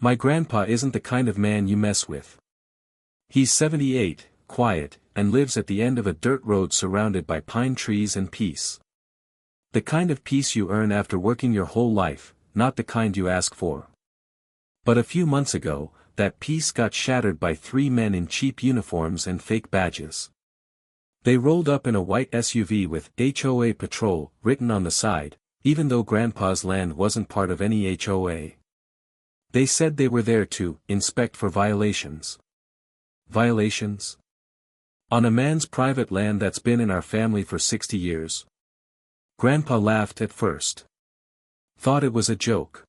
My grandpa isn't the kind of man you mess with. He's 78, quiet, and lives at the end of a dirt road surrounded by pine trees and peace. The kind of peace you earn after working your whole life, not the kind you ask for. But a few months ago, that peace got shattered by three men in cheap uniforms and fake badges. They rolled up in a white SUV with HOA Patrol written on the side, even though Grandpa's land wasn't part of any HOA. They said they were there to inspect for violations. Violations? On a man's private land that's been in our family for 60 years. Grandpa laughed at first. Thought it was a joke.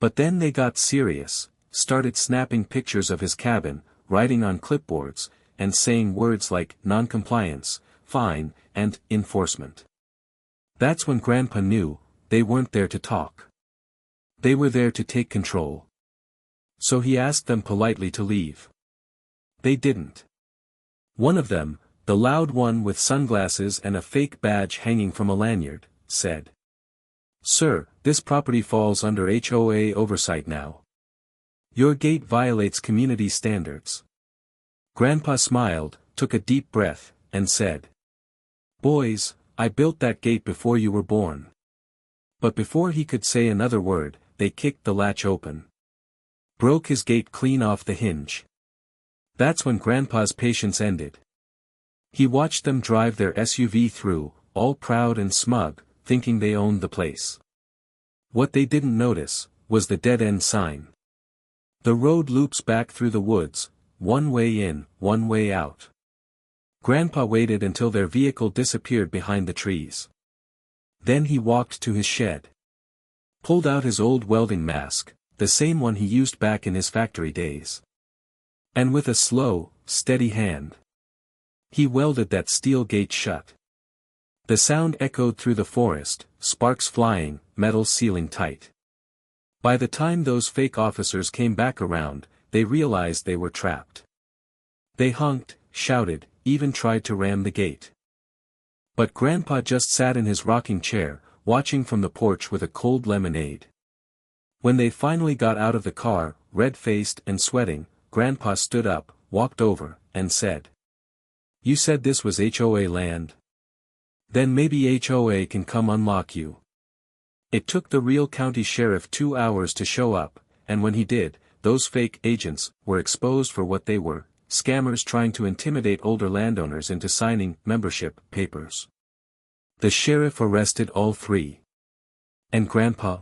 But then they got serious, started snapping pictures of his cabin, writing on clipboards, and saying words like non-compliance, fine, and enforcement. That's when Grandpa knew they weren't there to talk. They were there to take control. So he asked them politely to leave. They didn't. One of them, the loud one with sunglasses and a fake badge hanging from a lanyard, said, "Sir, this property falls under HOA oversight now. Your gate violates community standards." Grandpa smiled, took a deep breath, and said, "Boys, I built that gate before you were born." But before he could say another word, they kicked the latch open. Broke his gate clean off the hinge. That's when Grandpa's patience ended. He watched them drive their SUV through, all proud and smug, thinking they owned the place. What they didn't notice was the dead-end sign. The road loops back through the woods, one way in, one way out. Grandpa waited until their vehicle disappeared behind the trees. Then he walked to his shed. Pulled out his old welding mask, the same one he used back in his factory days. And with a slow, steady hand, he welded that steel gate shut. The sound echoed through the forest, sparks flying, metal sealing tight. By the time those fake officers came back around, they realized they were trapped. They honked, shouted, even tried to ram the gate. But Grandpa just sat in his rocking chair, watching from the porch with a cold lemonade. When they finally got out of the car, red-faced and sweating, Grandpa stood up, walked over, and said, "You said this was HOA land? Then maybe HOA can come unlock you." It took the real county sheriff 2 hours to show up, and when he did, those fake agents were exposed for what they were, scammers trying to intimidate older landowners into signing membership papers. The sheriff arrested all three. And Grandpa?